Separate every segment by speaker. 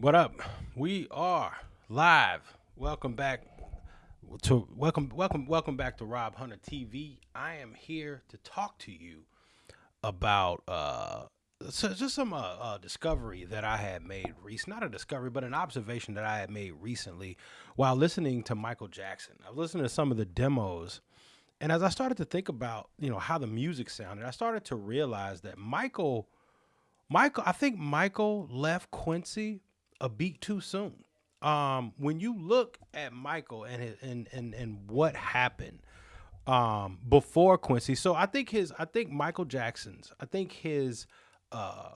Speaker 1: What up? We are live. Welcome back to Rob Hunter TV. I am here to talk to you about just some discovery that I had made recently. Not a discovery, but an observation that I had made recently while listening to Michael Jackson. I was listening to some of the demos, and as I started to think about how the music sounded, I started to realize that I think Michael left Quincy a beat too soon. When you look at Michael and what happened before Quincy, so I think Michael Jackson's, uh,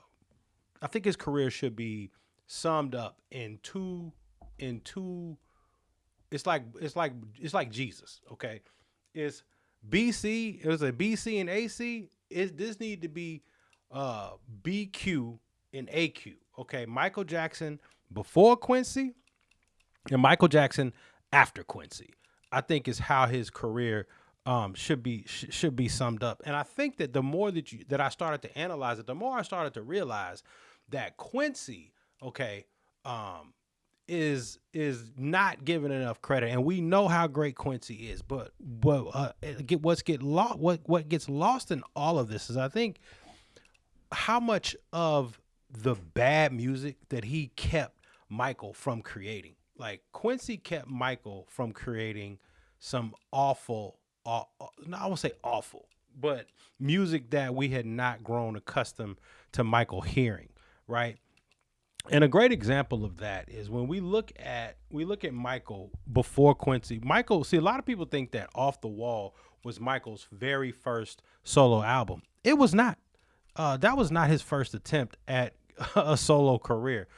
Speaker 1: I think his career should be summed up in two. It's like Jesus. Okay, it's BC. It was a BC and AC. This need to be uh BQ and AQ. Okay, Michael Jackson before Quincy and Michael Jackson after Quincy. I think is how his career should be summed up. And I think that the more that I started to analyze it, the more I started to realize that Quincy, okay, um, is not given enough credit, and we know how great Quincy is. What gets lost in all of this is I think how much of the bad music that he kept Michael from creating. Like Quincy kept Michael from creating some no, I won't say awful, but music that we had not grown accustomed to Michael hearing, right? And a great example of that is when we look at Michael before Quincy. Michael, see, a lot of people think that Off the Wall was Michael's very first solo album. It was not. That was not his first attempt at a solo career.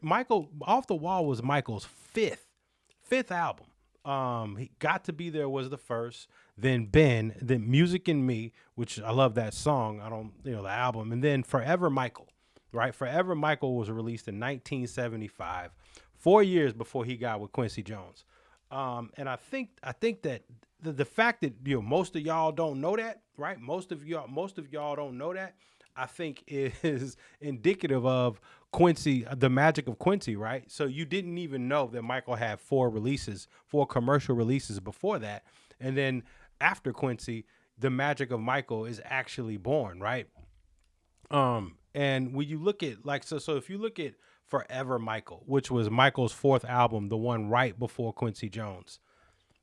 Speaker 1: Michael Off the Wall was Michael's fifth album. He Got to Be There was the first, then Ben, then Music and Me, which I love that song. I don't, the album, and then Forever Michael, right? Forever Michael was released in 1975, 4 years before he got with Quincy Jones. And I think that the fact that most of y'all don't know that, right? Most of y'all don't know that. I think is indicative of Quincy, the magic of Quincy, right? So you didn't even know that Michael had four commercial releases before that, and then after Quincy, the magic of Michael is actually born, right? And when you look at so if you look at Forever Michael, which was Michael's fourth album, the one right before Quincy Jones,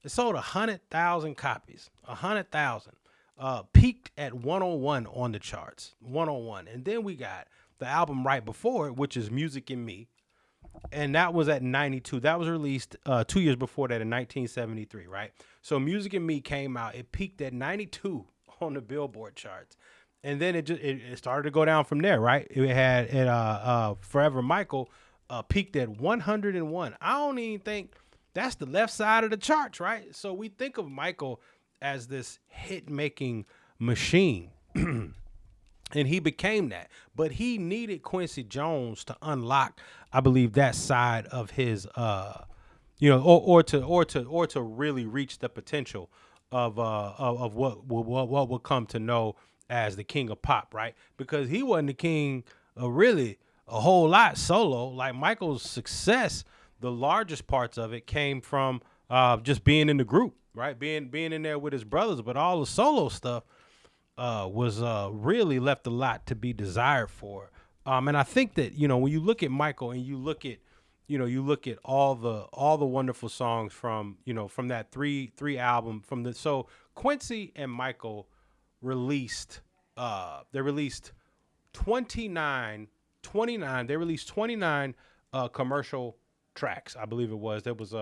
Speaker 1: it sold 100,000 copies. 100,000. Peaked at 101 on the charts. 101. And then we got the album right before it, which is Music and Me. And that was at 92. That was released 2 years before that in 1973, right? So Music and Me came out. It peaked at 92 on the Billboard charts. And then it started to go down from there, right? Forever Michael peaked at 101. I don't even think that's the left side of the charts, right? So we think of Michael as this hit making machine. And he became that, but he needed Quincy Jones to unlock, I believe, that side of his, or to really reach the potential of what will come to know as the king of pop, right? Because he wasn't the king of really a whole lot solo. Like Michael's success, the largest parts of it came from just being in the group, right? Being in there with his brothers, but all the solo stuff was really left a lot to be desired for. And I think that when you look at Michael and you look at all the wonderful songs from that three album from the so Quincy and Michael released they released 29 commercial tracks, I believe it was. There was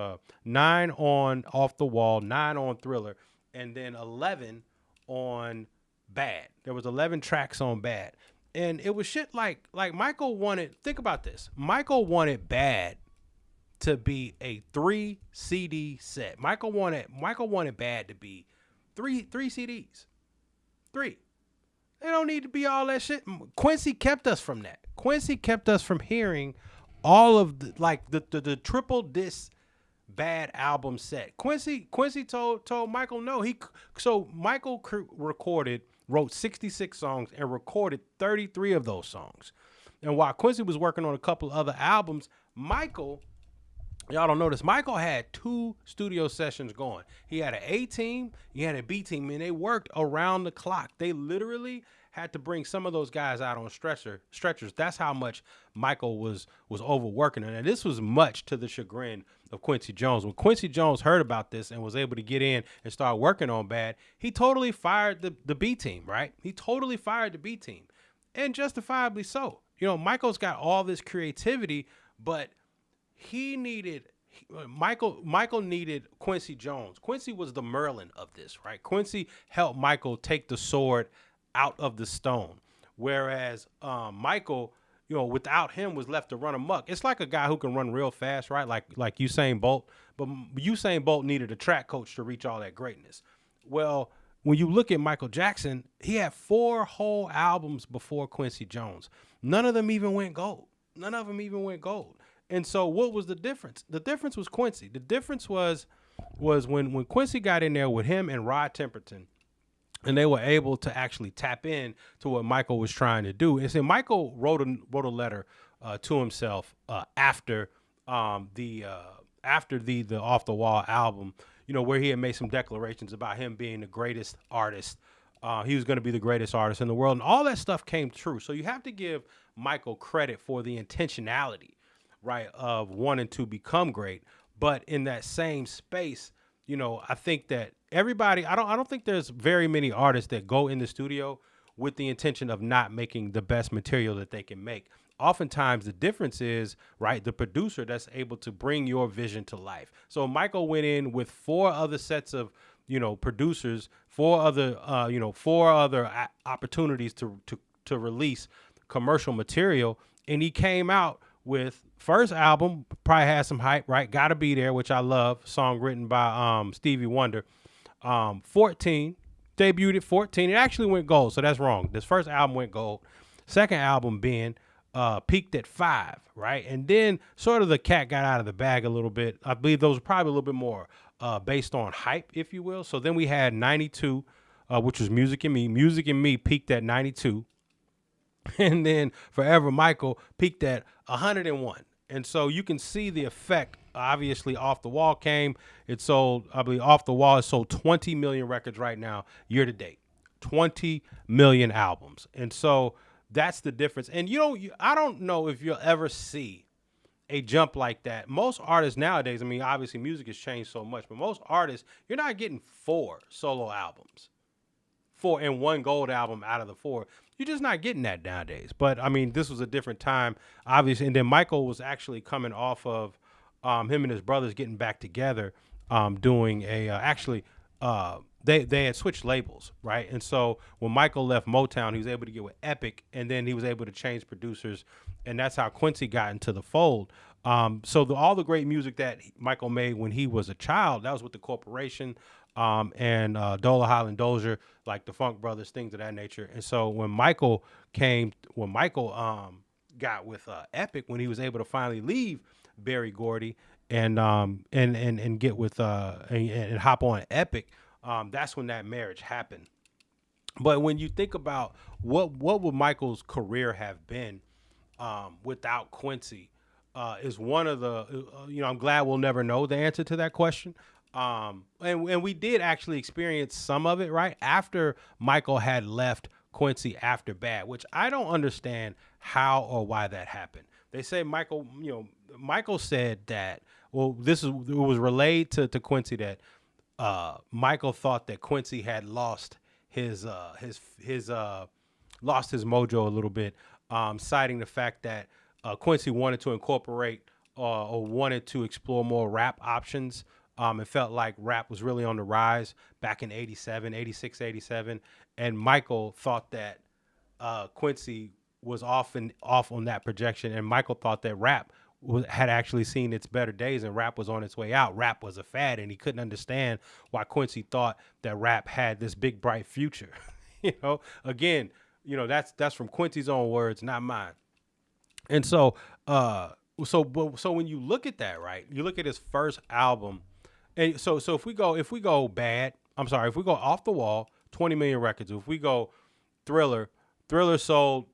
Speaker 1: 9 on Off the Wall, 9 on Thriller, and then 11 on Bad. There was 11 tracks on Bad. And it was shit like Michael wanted, think about this. Michael wanted Bad to be a 3 CD set. Michael wanted Bad to be three CDs. 3. They don't need to be all that shit. Quincy kept us from that. Quincy kept us from hearing all of the triple disc Bad album set. Quincy told Michael no. So Michael wrote 66 songs and recorded 33 of those songs. And while Quincy was working on a couple other albums, Michael, y'all don't know this, Michael had 2 studio sessions going. He had an A team, he had a B team, and they worked around the clock. They literally had to bring some of those guys out on stretchers. That's how much Michael was overworking. And this was much to the chagrin of Quincy Jones. When Quincy Jones heard about this and was able to get in and start working on Bad, he totally fired the B team, right? He totally fired the B team. And justifiably so. You know, Michael's got all this creativity, but he needed Michael needed Quincy Jones. Quincy was the Merlin of this, right? Quincy helped Michael take the sword out of the stone, whereas Michael, you know, without him was left to run amok. It's like a guy who can run real fast, right? Like Usain Bolt, but Usain Bolt needed a track coach to reach all that greatness. Well, when you look at Michael Jackson, he had 4 whole albums before Quincy Jones. None of them even went gold. And so what was the difference? The difference was Quincy. The difference was when Quincy got in there with him and Rod Temperton, and they were able to actually tap in to what Michael was trying to do. And so Michael wrote a letter to himself after the Off the Wall album, you know, where he had made some declarations about him being the greatest artist. He was going to be the greatest artist in the world, and all that stuff came true. So you have to give Michael credit for the intentionality, right, of wanting to become great. But in that same space, you know, I think that everybody, I don't think there's very many artists that go in the studio with the intention of not making the best material that they can make. Oftentimes the difference is, right, the producer that's able to bring your vision to life. So Michael went in with 4 other sets of, you know, producers, 4 other opportunities to release commercial material, and he came out with first album, probably had some hype, right? Gotta Be There, which I love, song written by Stevie Wonder. 14, debuted at 14. It actually went gold, so that's wrong. This first album went gold. Second album being peaked at 5, right? And then sort of the cat got out of the bag a little bit. I believe those were probably a little bit more based on hype, if you will. So then we had 92, which was Music and Me. Music and Me peaked at 92. And then Forever Michael peaked at 101. And so you can see the effect. Obviously, Off the Wall came. It sold, I believe, Off the Wall has sold 20 million records right now, year to date. 20 million albums. And so that's the difference. And I don't know if you'll ever see a jump like that. Most artists nowadays, I mean, obviously music has changed so much, but most artists, you're not getting 4 solo albums. 4 and 1 gold album out of the 4. You're just not getting that nowadays. But I mean, this was a different time, obviously. And then Michael was actually coming off of him and his brothers getting back together, doing a they had switched labels, right? And so when Michael left Motown, he was able to get with Epic, and then he was able to change producers, and that's how Quincy got into the fold. So all the great music that Michael made when he was a child, that was with the Corporation. And Dola Holland Dozier, like the Funk Brothers, things of that nature. And so when Michael got with Epic, when he was able to finally leave Berry Gordy and get with and hop on Epic, that's when that marriage happened. But when you think about what would Michael's career have been without Quincy, is one of the I'm glad we'll never know the answer to that question. And we did actually experience some of it right after Michael had left Quincy after Bad, which I don't understand how or why that happened. They say Michael said that, well, it was relayed to Quincy that Michael thought that Quincy had lost his mojo a little bit, citing the fact that Quincy wanted to incorporate or wanted to explore more rap options. It felt like rap was really on the rise back in 86, 87. And Michael thought that Quincy was off on that projection. And Michael thought that rap had actually seen its better days and rap was on its way out. Rap was a fad, and he couldn't understand why Quincy thought that rap had this big, bright future. Again, that's from Quincy's own words, not mine. And so when you look at that, right, you look at his first album. And so if we go Off the Wall, 20 million records. If we go Thriller sold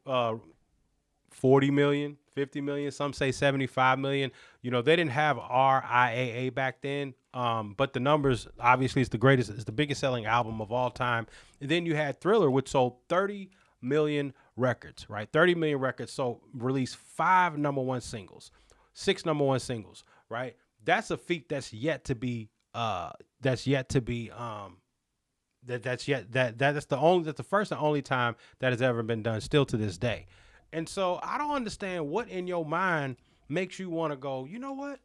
Speaker 1: 40 million, 50 million, some say 75 million. You know, they didn't have RIAA back then. But the numbers, obviously, it's the biggest selling album of all time. And then you had Thriller, which sold 30 million records, right? 30 million records. So released 5 number one singles, 6 number one singles, right? That's a feat that's yet to be that's the first and only time that has ever been done, still to this day. And so I don't understand what in your mind makes you want to go, you know what?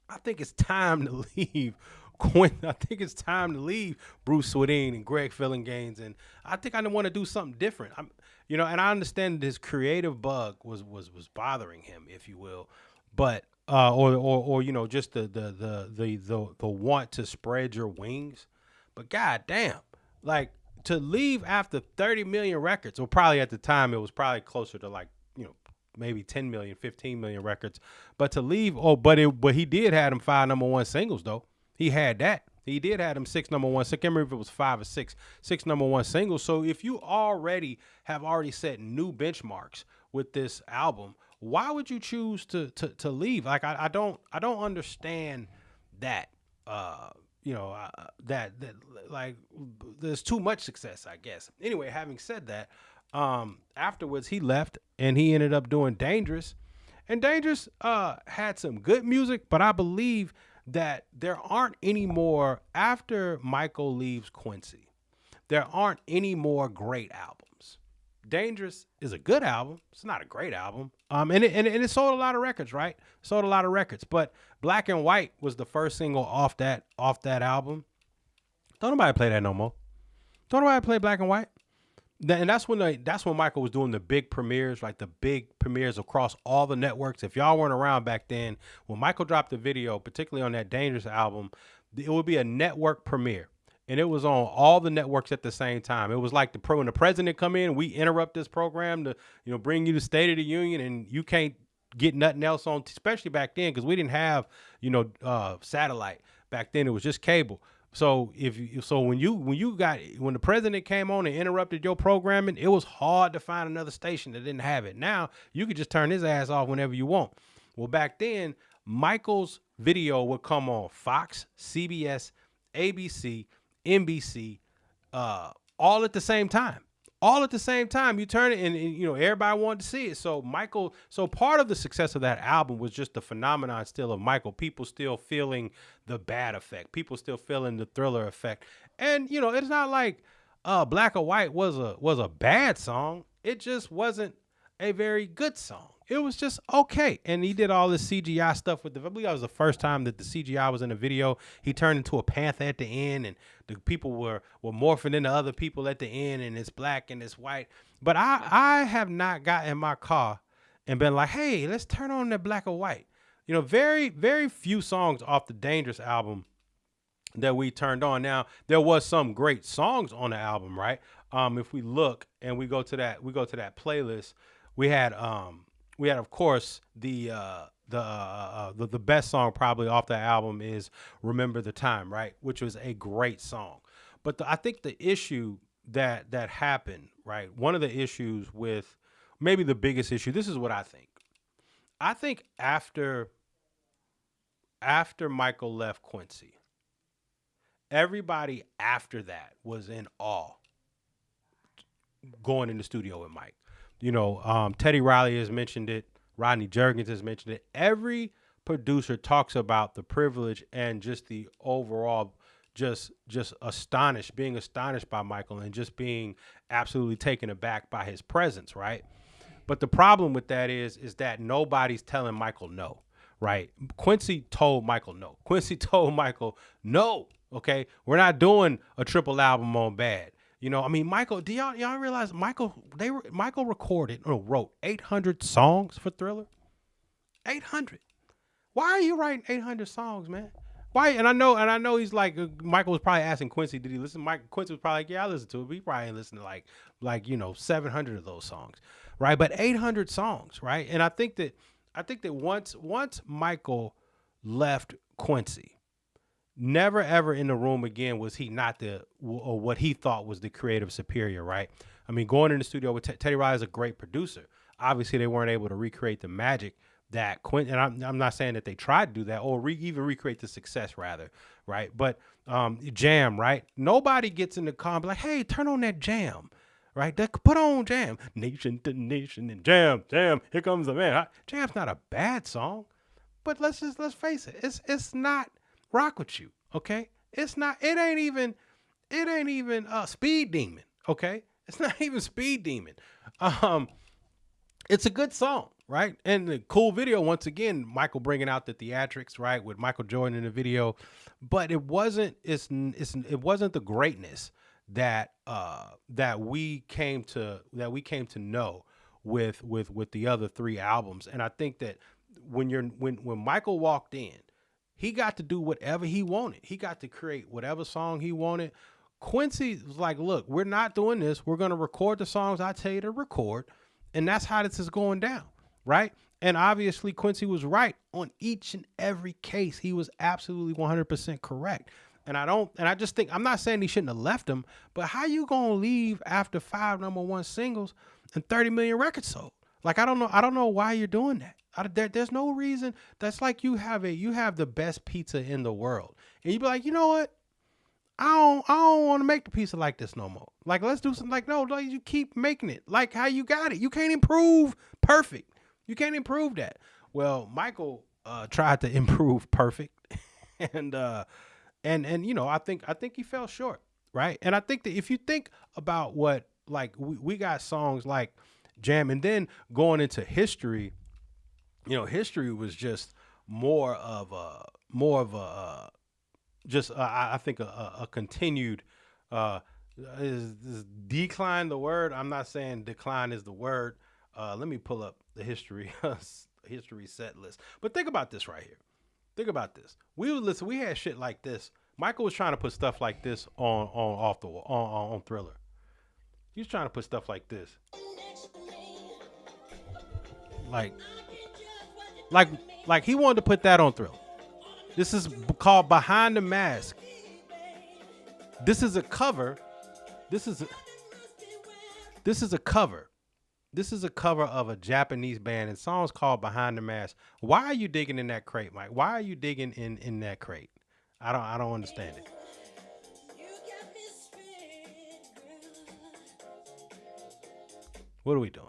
Speaker 1: I think it's time to leave I think it's time to leave Bruce Swedien and Greg Fillinganes, and I think I want to do something different. And I understand that his creative bug was bothering him, if you will, but or just the want to spread your wings. But god damn, like, to leave after 30 million records, or probably at the time it was probably closer to, like, maybe 10 million, 15 million records. But to leave, but he did have them 5 number one singles though. He had that. He did have them 6 number one. So I can't remember if it was 5 or 6 number one singles. So if you have already set new benchmarks with this album, why would you choose to leave? Like, I don't understand that. That like, there's too much success, I guess. Anyway, having said that, afterwards he left and he ended up doing Dangerous, and Dangerous had some good music, but I believe that there aren't any more after Michael leaves Quincy. There aren't any more great albums. Dangerous is a good album. It's not a great album. And it sold a lot of records, right? Sold a lot of records. But Black and White was the first single off that album. Don't nobody play that no more. Don't nobody play Black and White. And that's when Michael was doing the big premieres, like the big premieres across all the networks. If y'all weren't around back then, when Michael dropped the video, particularly on that Dangerous album, it would be a network premiere. And it was on all the networks at the same time. It was like when the president come in, we interrupt this program to, bring you the State of the Union, and you can't get nothing else on, especially back then, because we didn't have, satellite. Back then it was just cable. So when the president came on and interrupted your programming, it was hard to find another station that didn't have it. Now you could just turn his ass off whenever you want. Well, back then, Michael's video would come on Fox, CBS, ABC, NBC, all at the same time. All at the same time. You turn it, and everybody wanted to see it. So part of the success of that album was just the phenomenon still of Michael. People still feeling the bad effect. People still feeling the Thriller effect. And it's not like Black or White was a bad song. It just wasn't a very good song. It was just okay. And he did all this CGI stuff I believe that was the first time that the CGI was in a video. He turned into a panther at the end, and the people were morphing into other people at the end, and it's black and it's white. But I have not got in my car and been like, hey, let's turn on that Black or White. Very, very few songs off the Dangerous album that we turned on. Now, there was some great songs on the album, right? If we look and we go to that playlist, we had of course the best song probably off that album is Remember the Time, right? Which was a great song. But I think the issue that happened, right? One of the issues with, maybe the biggest issue, this is what I think. I think after Michael left Quincy, everybody after that was in awe going in the studio with Mike. Teddy Riley has mentioned it. Rodney Jergens has mentioned it. Every producer talks about the privilege and just the overall just being astonished by Michael, and just being absolutely taken aback by his presence, right? But the problem with that is that nobody's telling Michael no, right? Quincy told Michael no. Quincy told Michael, no, okay? We're not doing a triple album on Bad. Michael, do y'all realize Michael recorded or wrote 800 songs for Thriller? 800. Why are you writing 800 songs, man? Why? And I know he's like, Michael was probably asking Quincy, did he listen? Quincy was probably like, yeah, I listened to it. But he probably listened to like 700 of those songs, right? But 800 songs, right? And I think that once Michael left Quincy, never ever in the room again was he not what he thought was the creative superior, right? Going in the studio with Teddy Riley is a great producer. Obviously, they weren't able to recreate the magic that Quincy, and I'm not saying that they tried to do that or even recreate the success rather, right? But Jam, right? Nobody gets in the car and be like, hey, turn on that Jam, right? Put on Jam, nation to nation, and Jam, Jam. Here comes the man. Jam's not a bad song, but let's face it, it's not rock with you, okay? It's not. It ain't even Speed Demon, okay? It's not even Speed Demon. Um, it's a good song, right? And the cool video, once again, Michael bringing out the theatrics, right, with Michael Jordan in the video, but it wasn't. It wasn't the greatness that we came to know with the other three albums. And I think that when Michael walked in, he got to do whatever he wanted. He got to create whatever song he wanted. Quincy was like, look, we're not doing this. We're going to record the songs I tell you to record. And that's how this is going down, right? And obviously, Quincy was right on each and every case. He was absolutely 100% correct. And I just think, I'm not saying he shouldn't have left him, but how you going to leave after 5 number one singles and 30 million records sold? Like, I don't know why you're doing that. There's no reason. That's like you have the best pizza in the world. And you be like, you know what? I don't want to make the pizza like this no more. Like, let's do something. Like, no, you keep making it like how you got it. You can't improve perfect. You can't improve that. Well, Michael tried to improve perfect, and you know, I think he fell short, right? And I think that if you think about what, like, we got songs like Jam, and then going into history, you know, history was just more of a just I think a continued is decline the word. I'm not saying decline is the word. Let me pull up the history history set list. But think about this right here. Think about this. We would listen. We had shit like this. Michael was trying to put stuff like this on Thriller. He was trying to put stuff like this, like like like he wanted to put that on Thriller. This is called Behind the Mask. This is a cover. This is a cover. This is a cover of a Japanese band, and the song's called Behind the Mask. Why are you digging in that crate, Mike? Why are you digging in that crate? I don't understand it. What are we doing?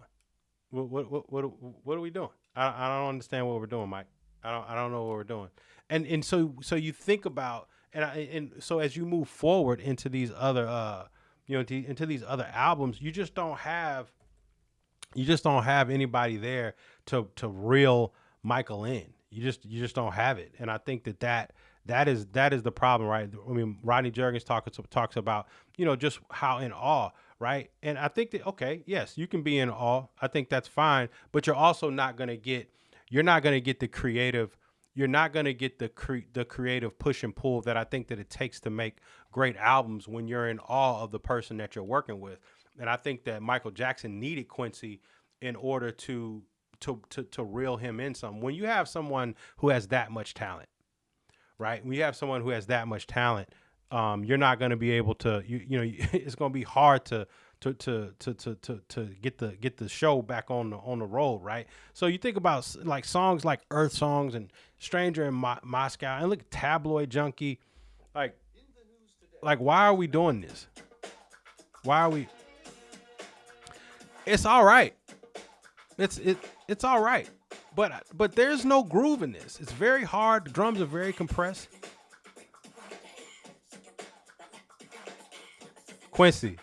Speaker 1: What are we doing? I don't understand what we're doing, Mike. I don't know what we're doing. And so you think about, and so as you move forward into these other into these other albums, you just don't have anybody there to reel Michael in. You just don't have it. And I think that is the problem, right? I mean, Rodney Jergens talks about, you know, just how in awe, right? And I think that, okay, yes, you can be in awe. I think that's fine, but you're also not going to get the creative. You're not going to get the creative push and pull that I think that it takes to make great albums when you're in awe of the person that you're working with. And I think that Michael Jackson needed Quincy in order to reel him in some. When you have someone who has that much talent, right? When you have someone who has that much talent, you're not going to be able to. It's going to be hard to get the show back on the road, right? So you think about like songs like Earth Songs and Stranger in Moscow, and look at Tabloid Junkie, like why are we doing this? Why are we? It's all right. It's all right. But there's no groove in this. It's very hard. The drums are very compressed. Quincy,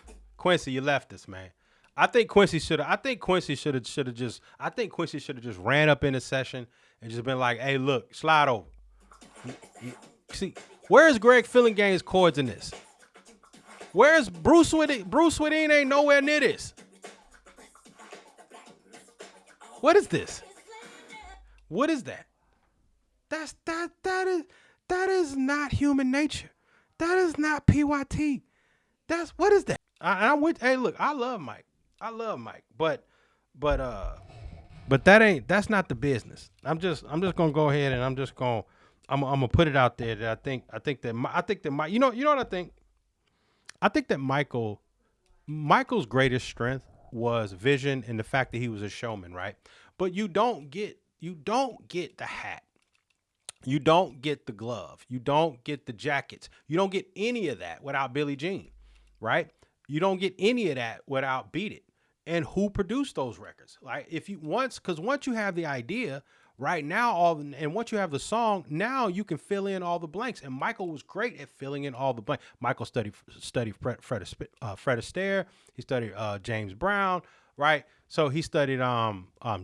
Speaker 1: you left us, man. I think Quincy should have just ran up in the session and just been like, "Hey, look, slide over." See, where's Greg Fillingane's chords in this? Where's Bruce Swedeen? Bruce Swedeen ain't nowhere near this. What is this? What is that? That is not Human Nature. That is not PYT. What is that? I'm with. Hey, look, I love Mike, but that's not the business. I'm just gonna go ahead and I'm gonna put it out there that I think that Mike, you know what I think? I think that Michael's greatest strength was vision and the fact that he was a showman, right? But you don't get the hat. You don't get the glove. You don't get the jackets. You don't get any of that without Billie Jean, right? You don't get any of that without Beat It. And who produced those records? Like if you because once you have the idea, right now, and once you have the song, now you can fill in all the blanks. And Michael was great at filling in all the blanks. Michael studied Fred Astaire. He studied James Brown, right? So he studied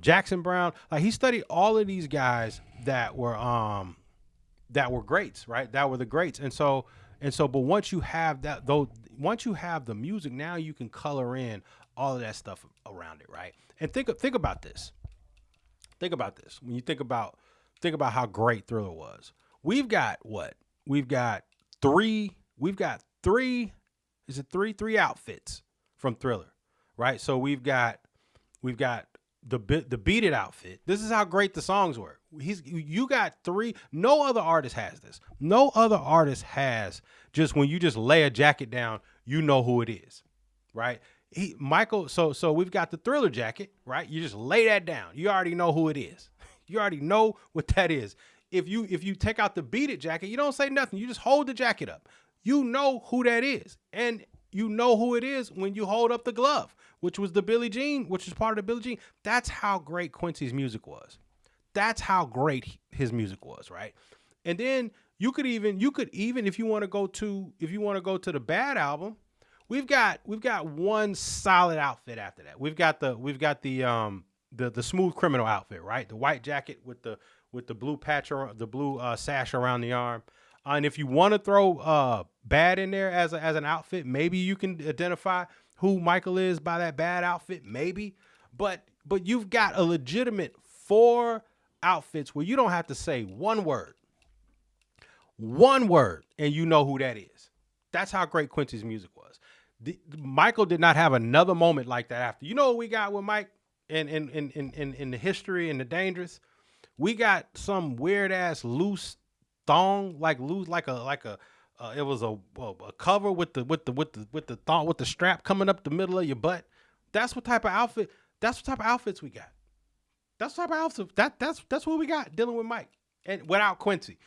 Speaker 1: Jackson Brown. Like he studied all of these guys that were greats, right? That were the greats. But once you have that, though, once you have the music, now you can color in all of that stuff around it, right? And think about this. Think about this. When you think about how great Thriller was. We've got what? We've got three. We've got three. Is it three? Three outfits from Thriller, right? So we've got the Beat It outfit. This is how great the songs were. You got three. No other artist has this. No other artist has just when you just lay a jacket down, you know who it is, right? Michael. So we've got the Thriller jacket, right? You just lay that down. You already know who it is. You already know what that is. If you take out the Beat It jacket, you don't say nothing. You just hold the jacket up. You know who that is, and you know who it is when you hold up the glove, which was the Billie Jean, which is part of the Billie Jean. That's how great Quincy's music was. That's how great his music was, right? And then you could even if you want to go to the Bad album, we've got one solid outfit after that. We've got the Smooth Criminal outfit, right? The white jacket with the blue patch or the blue sash around the arm. And if you want to throw Bad in there as an outfit, maybe you can identify who Michael is by that Bad outfit, maybe. But you've got a legitimate 4 outfits where you don't have to say one word, and you know who that is. That's how great Quincy's music was. Michael did not have another moment like that after. You know what we got with Mike in the history and the dangerous? We got some weird ass loose thong, like a it was a cover with the thong with the strap coming up the middle of your butt. That's what type of outfit. That's what type of outfits we got. That's the type of outfit. That's what we got dealing with Mike and without Quincy.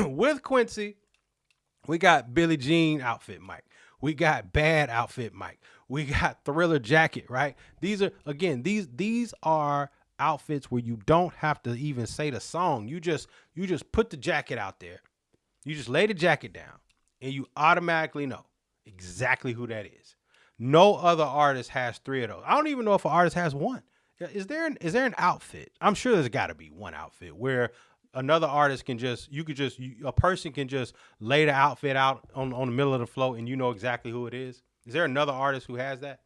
Speaker 1: With Quincy, we got Billie Jean outfit Mike. We got Bad outfit Mike. We got Thriller jacket, right? These are outfits where you don't have to even say the song. You just put the jacket out there. You just lay the jacket down and you automatically know exactly who that is. No other artist has 3 of those. I don't even know if an artist has one. Is there an outfit? I'm sure there's got to be one outfit where another artist can a person can just lay the outfit out on the middle of the floor and you know exactly who it is. Is there another artist who has that?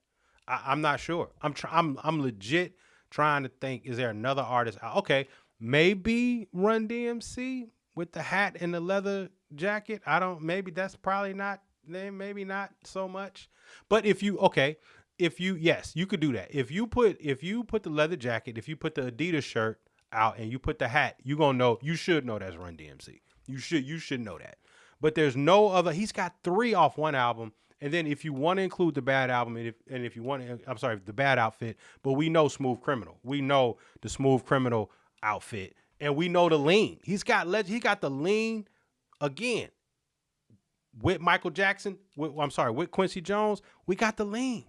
Speaker 1: I'm not sure. I'm legit trying to think. Is there another artist? Okay, maybe Run DMC with the hat and the leather jacket. Maybe that's probably not. Maybe not so much. But yes, you could do that. If you put the leather jacket, if you put the Adidas shirt out and you put the hat, you should know that's Run DMC. You should know that. But there's no other. He's got 3 off one album. And then if you want to include the Bad album, the Bad outfit, but we know Smooth Criminal. We know the Smooth Criminal outfit, and we know the Lean. He got the Lean again with Michael Jackson. With Quincy Jones, we got the Lean.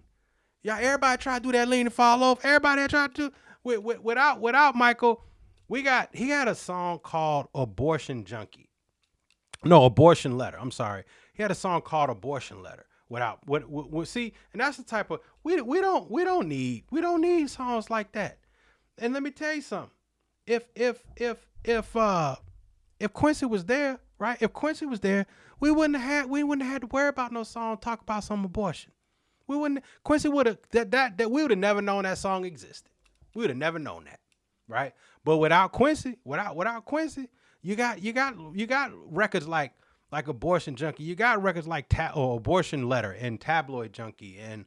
Speaker 1: Yeah, everybody try to do that Lean and fall off. Everybody tried to do without Michael. He had a song called Abortion Junkie. No, Abortion Letter. I'm sorry. He had a song called Abortion Letter. See, and that's the type of we don't need songs like that. And let me tell you something. If Quincy was there, right? If Quincy was there, we wouldn't have had to worry about no song talk about some abortion. Quincy would have that we would have never known that song existed. We would have never known that, right? But without Quincy, you got records like Abortion Junkie. You got records like Abortion Letter and Tabloid Junkie and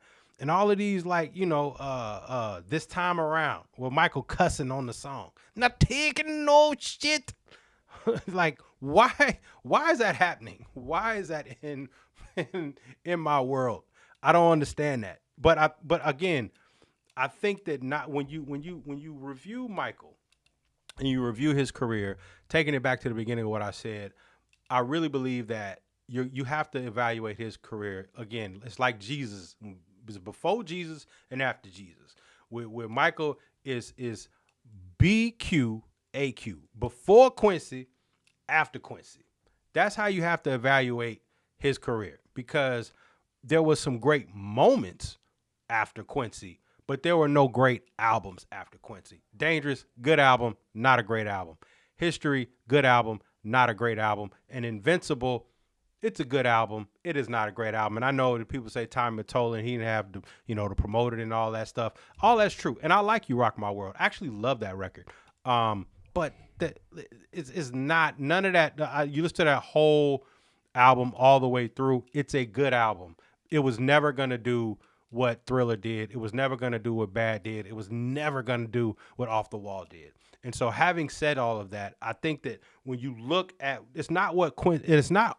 Speaker 1: all of these This Time Around with Michael cussing on the song. Not taking no shit. Like why is that happening? Why is that in my world? I don't understand that. But again, I think that not when you review Michael and you review his career, taking it back to the beginning of what I said, I really believe that you have to evaluate his career again. It's like Jesus, it was before Jesus and after Jesus. Where Michael is BQAQ, before Quincy, after Quincy. That's how you have to evaluate his career, because there was some great moments after Quincy, but there were no great albums after Quincy. Dangerous, good album, not a great album. History, good album, not a great album. And Invincible, it's a good album. It is not a great album. And I know that people say Tommy Mottola and he didn't have to promote it and all that stuff. All that's true. And I like You Rock My World. I actually love that record. But that it's not none of that. You listen to that whole album all the way through. It's a good album. It was never gonna do what Thriller did. It was never gonna do what Bad did. It was never gonna do what Off the Wall did. And so, having said all of that, I think that when you look at, it's not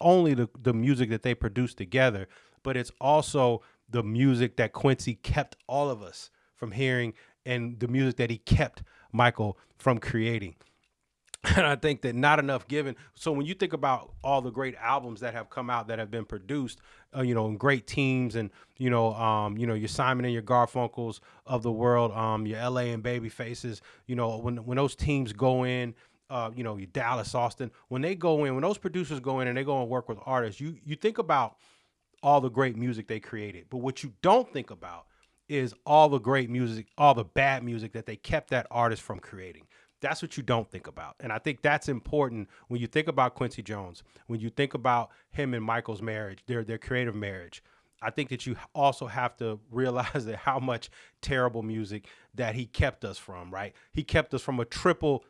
Speaker 1: only the music that they produced together, but it's also the music that Quincy kept all of us from hearing, and the music that he kept Michael from creating. And I think that not enough given. So when you think about all the great albums that have come out that have been produced, and great teams, and your Simon and your Garfunkels of the world, your L.A. and Baby Faces, when those teams go in, your Dallas, Austin, when those producers go in and they go and work with artists, you think about all the great music they created, but what you don't think about is all the great music, all the bad music that they kept that artist from creating. That's what you don't think about. And I think that's important when you think about Quincy Jones, when you think about him and Michael's marriage, their creative marriage. I think that you also have to realize that how much terrible music that he kept us from, right? He kept us from a triple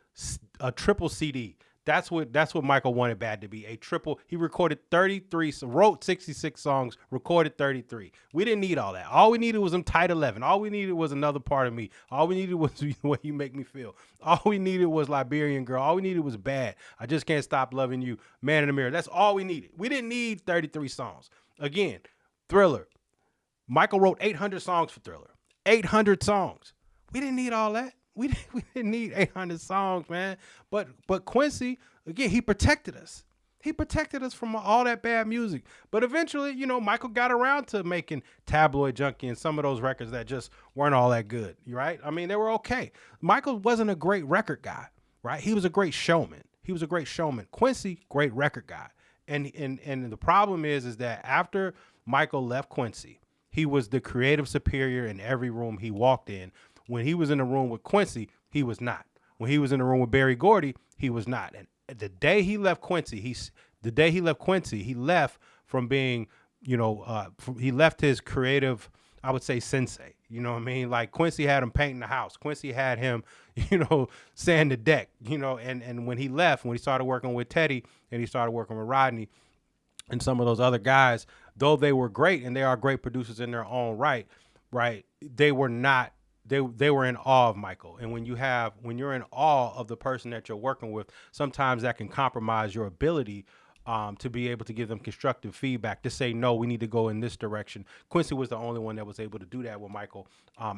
Speaker 1: CD. That's what Michael wanted Bad to be, a triple. He recorded 33, wrote 66 songs, recorded 33. We didn't need all that. All we needed was them tight 11. All we needed was Another Part of Me. All we needed was The Way You Make Me Feel. All we needed was Liberian Girl. All we needed was Bad. I Just Can't Stop Loving You. Man in the Mirror. That's all we needed. We didn't need 33 songs. Again, Thriller. Michael wrote 800 songs for Thriller. 800 songs. We didn't need all that. We didn't need 800 songs, man. But Quincy, again, he protected us. He protected us from all that bad music. But eventually, Michael got around to making Tabloid Junkie and some of those records that just weren't all that good, right? I mean, they were okay. Michael wasn't a great record guy, right? He was a great showman. Quincy, great record guy. And the problem is that after Michael left Quincy, he was the creative superior in every room he walked in. When he was in the room with Quincy, he was not. When he was in the room with Berry Gordy, he was not. And the day he left Quincy, he left from being, he left his creative, I would say, sensei. You know what I mean? Like Quincy had him painting the house. Quincy had him, sand the deck, and when he left, when he started working with Teddy and he started working with Rodney and some of those other guys, though they were great and they are great producers in their own right, they were not. They were in awe of Michael. And when you're in awe of the person that you're working with, sometimes that can compromise your ability to be able to give them constructive feedback, to say, no, we need to go in this direction. Quincy was the only one that was able to do that with Michael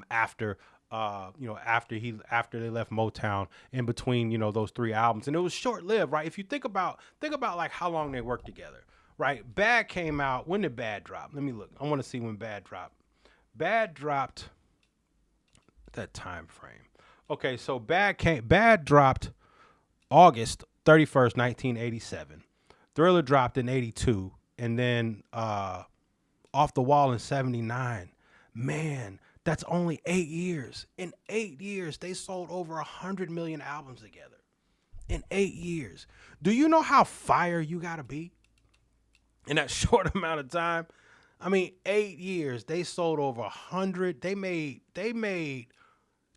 Speaker 1: after they left Motown, in between, those three albums. And it was short lived, right? If you think about like how long they worked together, right? Bad came out. When did Bad drop? Let me look. I want to see when Bad dropped. Bad dropped that time frame. Okay, so Bad dropped August 31st, 1987. Thriller dropped in 82, and then Off the Wall in 79. Man, that's only 8 years. In 8 years, they sold over 100 million albums together. In 8 years. Do you know how fire you gotta be in that short amount of time? I mean, 8 years, they sold over 100.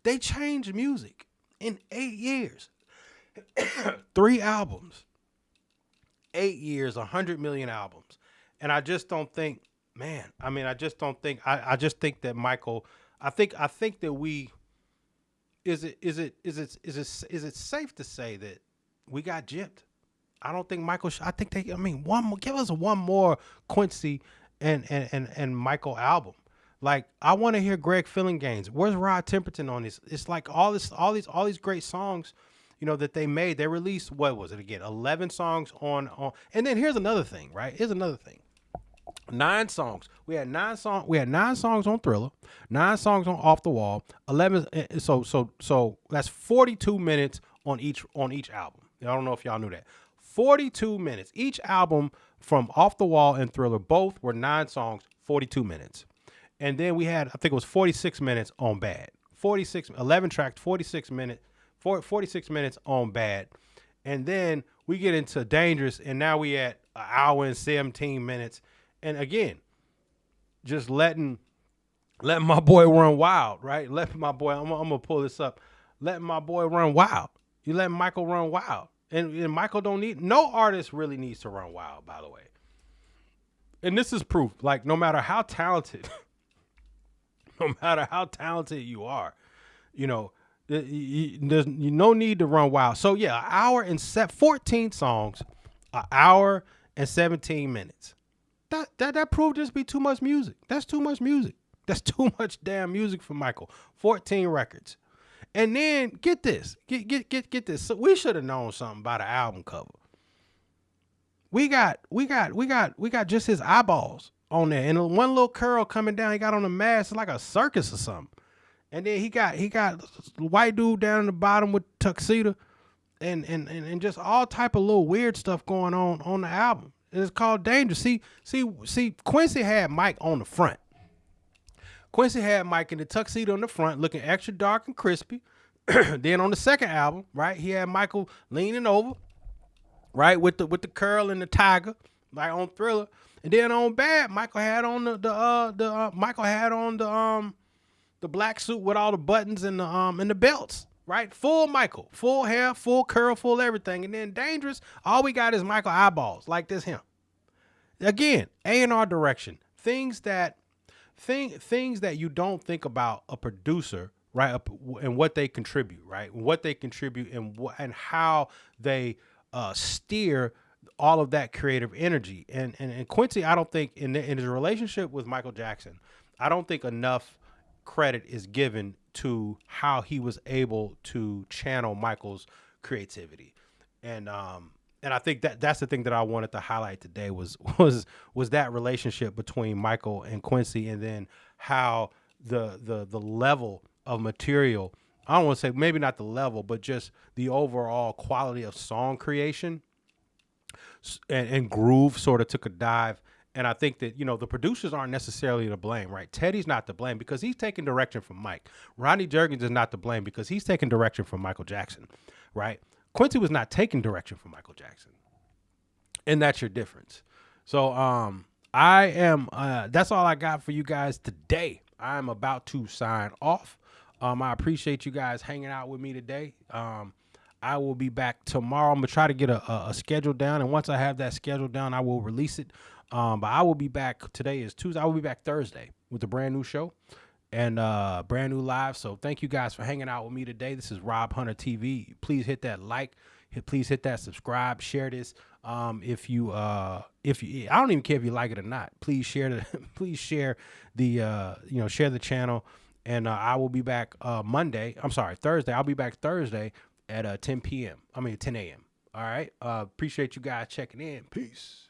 Speaker 1: They changed music in 8 years. 3 albums. 8 years, 100 million albums. And I just don't think, I just think that Michael, I think that is it safe to say that we got gypped? I don't think Michael, give us one more Quincy and Michael album. Like, I want to hear Greg Fillinganes. Where's Rod Temperton on this? It's like all these great songs, that they made. They released, what was it again? 11 songs on. And then here's another thing, right? Here's another thing. 9 songs. We had 9 songs. We had 9 songs on Thriller, 9 songs on Off the Wall. 11. So that's 42 minutes on each album. I don't know if y'all knew that. 42 minutes. Each album from Off the Wall and Thriller, both were 9 songs, 42 minutes. And then we had, I think it was 46 minutes on Bad. 11 tracks, 46 minutes on Bad. And then we get into Dangerous, and now we at an hour and 17 minutes. And again, just letting my boy run wild, right? Let my boy, I'm gonna pull this up. Letting my boy run wild. You let Michael run wild. And Michael no artist really needs to run wild, by the way. And this is proof. Like, no matter how talented you are, there's no need to run wild. So yeah, an hour and 14 songs, an hour and 17 minutes. That proved just be too much music. That's too much music. That's too much damn music for Michael. 14 records. And then get this. Get this. So we should have known something about an album cover. We got just his eyeballs on there, and one little curl coming down. He got on a mask, like a circus or something. And then he got white dude down in the bottom with tuxedo, and just all type of little weird stuff going on the album. It's called Dangerous. See, Quincy had Mike on the front. Quincy had Mike in the tuxedo in the front, looking extra dark and crispy. Then on the second album, right, he had Michael leaning over, right, with the curl and the tiger, like on Thriller. And then on Bad, Michael had on the black suit with all the buttons and the belts, right? Full Michael, full hair, full curl, full everything. And then Dangerous, all we got is Michael eyeballs, like this him. Again, A&R direction, things that you don't think about a producer, right? And what they contribute, right? What they contribute and how they steer all of that creative energy. And Quincy, I don't think in his relationship with Michael Jackson, I don't think enough credit is given to how he was able to channel Michael's creativity. And I think that's the thing that I wanted to highlight today was that relationship between Michael and Quincy, and then how the level of material, I don't want to say maybe not the level, but just the overall quality of song creation and groove sort of took a dive. And I think that, the producers aren't necessarily to blame, right? Teddy's not to blame because he's taking direction from Mike. Ronnie Jergens is not to blame because he's taking direction from Michael Jackson, right? Quincy was not taking direction from Michael Jackson. And that's your difference. So that's all I got for you guys today. I'm about to sign off. I appreciate you guys hanging out with me today. I will be back tomorrow. I'm going to try to get a schedule down. And once I have that schedule down, I will release it. But I will be back. Today is Tuesday. I will be back Thursday with a brand new show and brand new live. So thank you guys for hanging out with me today. This is Rob Hunter TV. Please hit that like. Please hit that subscribe. Share this. If you, I don't even care if you like it or not. Please share please share share the channel. And I will be back Thursday. I'll be back Thursday at 10 a.m. All right. Appreciate you guys checking in. Peace.